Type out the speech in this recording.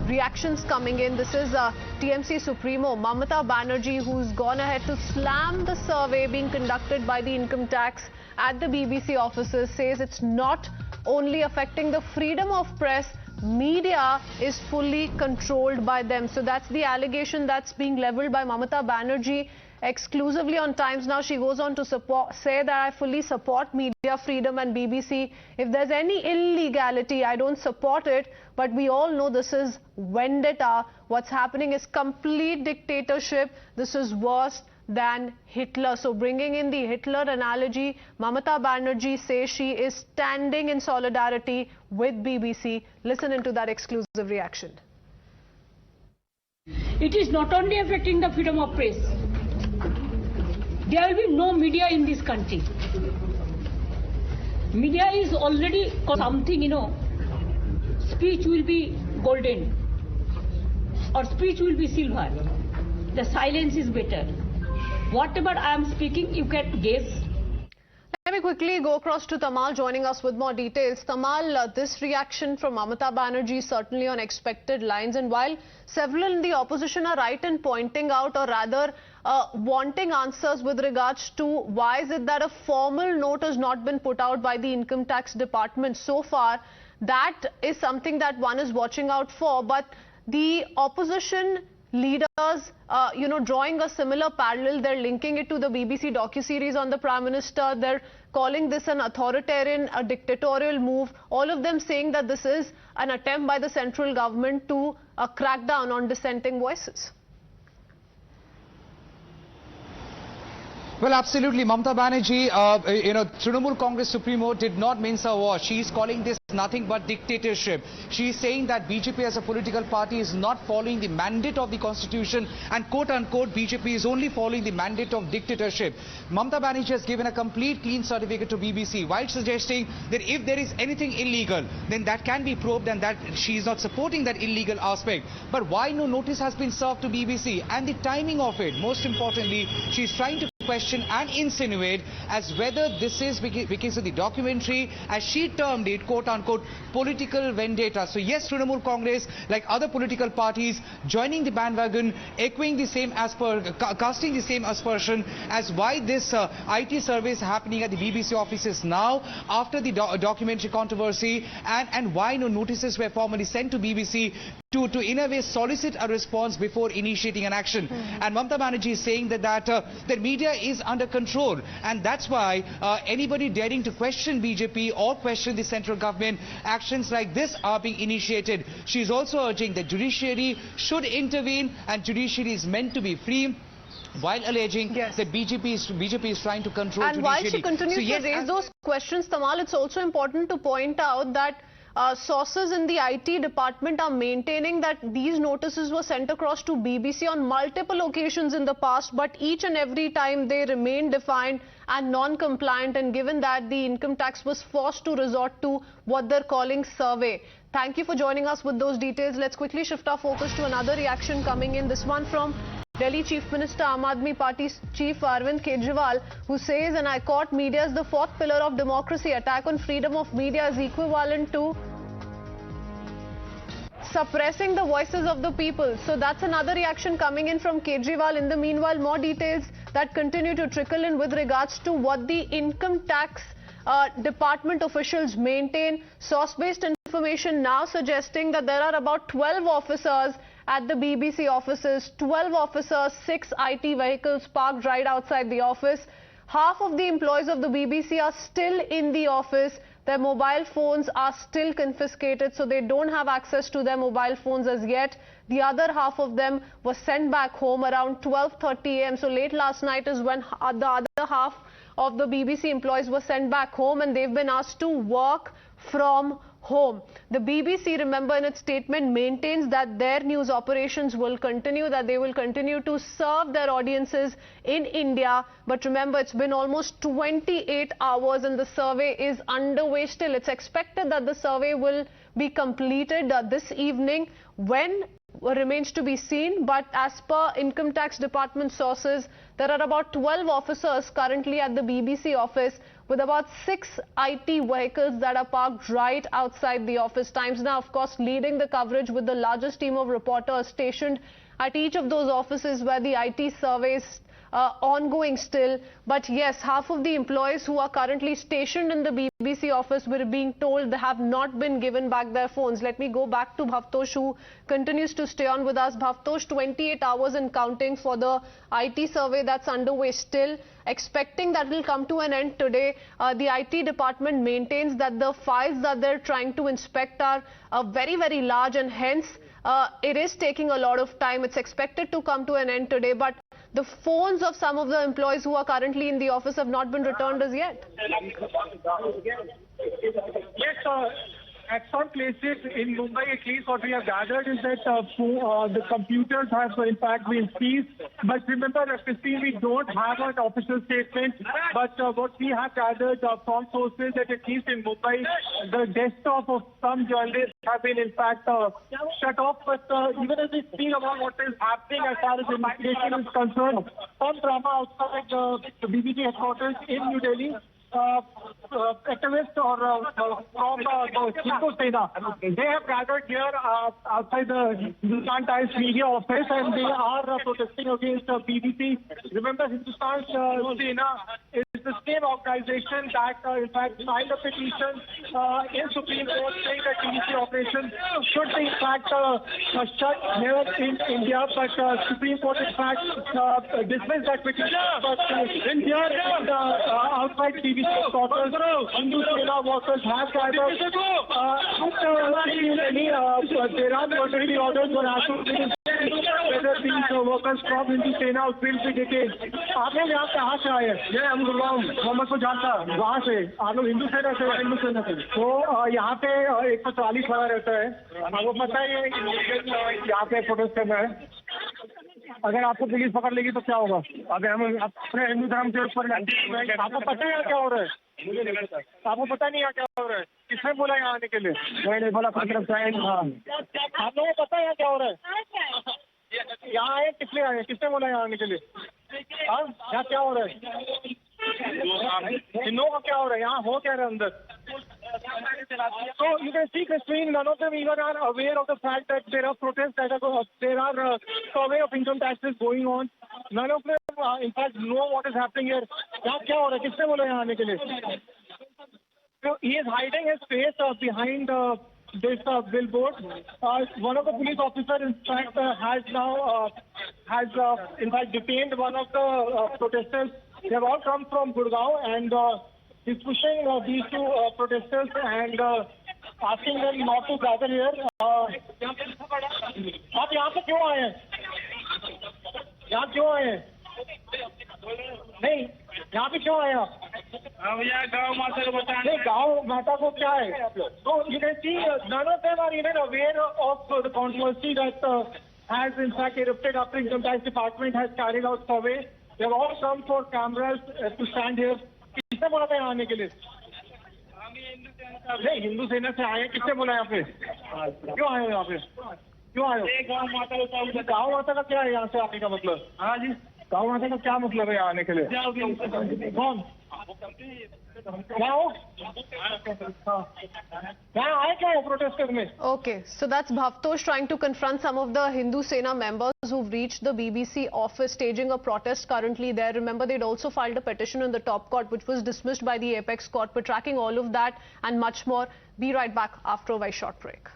reactions coming in. This is TMC Supremo Mamata Banerjee, who's gone ahead to slam the survey being conducted by the income tax at the BBC offices, says it's not only affecting the freedom of press, media is fully controlled by them. So that's the allegation that's being leveled by Mamata Banerjee exclusively on Times Now. She goes on to say that I fully support media freedom and BBC. If there's any illegality, I don't support it. But we all know this is vendetta. What's happening is complete dictatorship. This is worse than Hitler. So bringing in the Hitler analogy, Mamata Banerjee says she is standing in solidarity with BBC. Listen into that exclusive reaction. It is not only affecting the freedom of press. There will be no media in this country. Media is already something, speech will be golden or speech will be silver. The silence is better. Whatever I am speaking, you can guess. Let me quickly go across to Tamal joining us with more details. Tamal, this reaction from Mamata Banerjee is certainly on expected lines, and while several in the opposition are right in pointing out, or rather wanting answers with regards to why is it that a formal note has not been put out by the income tax department so far, that is something that one is watching out for. But the opposition leaders, drawing a similar parallel, they're linking it to the BBC docuseries on the Prime Minister. They're calling this an authoritarian, a dictatorial move. All of them saying that this is an attempt by the central government to crack down on dissenting voices. Well, absolutely. Mamata Banerjee, Trinamool Congress Supremo did not mince her words. She is calling this nothing but dictatorship. She is saying that BJP as a political party is not following the mandate of the constitution, and quote-unquote BJP is only following the mandate of dictatorship. Mamata Banerjee has given a complete clean certificate to BBC while suggesting that if there is anything illegal, then that can be probed and that she is not supporting that illegal aspect. But why no notice has been served to BBC, and the timing of it? Most importantly, she is trying to question and insinuate as whether this is because of the documentary, as she termed it, quote-unquote, political vendetta. So yes, Trinamool Congress, like other political parties, joining the bandwagon, echoing the same casting the same aspersion as why this IT survey is happening at the BBC offices now after the documentary controversy, and why no notices were formally sent to BBC to in a way solicit a response before initiating an action. And Mamata Banerjee is saying that the media is under control, and that's why anybody daring to question BJP or question the central government, actions like this are being initiated. She is also urging that judiciary should intervene, and judiciary is meant to be free, while alleging that BJP is trying to control and judiciary. While she continues to raise those questions, Tamal, it's also important to point out that sources in the IT department are maintaining that these notices were sent across to BBC on multiple occasions in the past, but each and every time they remained defiant and non-compliant, and given that the income tax was forced to resort to what they're calling survey. Thank you for joining us with those details. Let's quickly shift our focus to another reaction coming in. This one from Delhi Chief Minister, Aam Aadmi Party's Chief Arvind Kejriwal, who says, and I quote, media is the fourth pillar of democracy. Attack on freedom of media is equivalent to suppressing the voices of the people. So that's another reaction coming in from Kejriwal. In the meanwhile, more details that continue to trickle in with regards to what the income tax department officials maintain. Source-based information now suggesting that there are about 12 officers at the BBC offices, 12 officers, 6 IT vehicles parked right outside the office. Half of the employees of the BBC are still in the office. Their mobile phones are still confiscated, so they don't have access to their mobile phones as yet. The other half of them was sent back home around 12:30 a.m. So late last night is when the other half of the BBC employees were sent back home, and they've been asked to work from home. The BBC, remember, in its statement maintains that their news operations will continue, that they will continue to serve their audiences in India. But remember, it's been almost 28 hours and the survey is underway still. It's expected that the survey will be completed this evening. When remains to be seen, but as per income tax department sources, there are about 12 officers currently at the BBC office with about 6 IT vehicles that are parked right outside the office. Times Now, of course, leading the coverage with the largest team of reporters stationed at each of those offices where the IT surveys ongoing still. But yes, half of the employees who are currently stationed in the BBC office were being told they have not been given back their phones. Let me go back to Bhavtosh, who continues to stay on with us. Bhavtosh, 28 hours and counting for the IT survey that's underway still. Expecting that will come to an end today. The IT department maintains that the files that they're trying to inspect are very, very large, and hence it is taking a lot of time. It's expected to come to an end today, but the phones of some of the employees who are currently in the office have not been returned as yet. Yes, at some places in Mumbai, at least what we have gathered is that the computers have in fact been seized. But remember, Christine, we don't have an official statement. But what we have gathered from sources that at least in Mumbai, the desktop of some journalists have been in fact shut off. But even as we speak about what is happening as far as investigation is concerned, some drama outside the BBC headquarters in New Delhi. Activists or from the Hindu Sena, they have gathered here outside the Hindustan Times media office, and they are protesting against BBC. Remember, Hindustan Sena is the same organization that in fact signed a petition in Supreme Court saying that BBC operations should be in fact shut here in India, but Supreme Court in fact dismissed that petition. But in here, outside BBC quarters, Hindu Sena workers have gathered. There are military orders for whether these workers from Hindu Sena will be detained. आप लोग यहाँ कहाँ से आए? ये हम गुड़गांव मोहम्मद को जानता वहाँ से आप लोग हिंदू सेना से तो यहाँ पे 140 खड़ा रहता है। आपको पता है यहाँ पे प्रोटेस्ट करना है। अगर आपको पुलिस पकड़ लेगी तो क्या होगा? अगर हम अपने हिंदू धर्म के ऊपर आपको पता है यहाँ क्या हो रहा है? आपको पता नहीं यहाँ क्या हो रहा है? किसने बोला यहाँ आने के लिए? मैंने बोला आप लोगों को पता है यहाँ क्या हो रहा है? यहाँ आए किसने आए? किसने बोला यहाँ आने के लिए? हाँ, यहाँ क्या हो रहा है? हिंदुओं का क्या हो रहा है? यहाँ हो क्या रहा है अंदर? So you can see, Christine, none of them even are aware of the fact that there are protests that are going. There are survey of income taxes going on. None of them, in fact, know what is happening here. यहाँ क्या हो रहा है? किसने बोला यहाँ आने के लिए? So he is hiding his face behind this billboard. One of the police officers, in fact, has now in fact detained one of the protesters. They have all come from Gurgaon, and he's pushing these two protesters and asking them not to gather here. आप यहाँ पे क्यों आए हैं? यहाँ क्यों आए हैं? नहीं, यहाँ पे क्यों आए आप? गाँव माता को बताएं। नहीं, गाँव माता को क्या है? So you can see none of them are even aware of the controversy that has in fact erupted after Income Tax Department has carried out survey. They have all come for cameras to stand here. किसने बोला था यहाँ आने के लिए? नहीं, हिंदू सेना से आए। किसने बोला यहाँ पे? क्यों आए यहाँ पे? क्यों आए? गाँव माता का क्या है यहाँ से आने का मतलब? हाँ जी, गाँव माता का क्या मतलब है यहाँ आने के लिए? कौन? Okay, so that's Bhavtosh trying to confront some of the Hindu Sena members who've reached the BBC office staging a protest currently there. Remember, they'd also filed a petition in the top court which was dismissed by the apex court. We're tracking all of that and much more. Be right back after a very short break.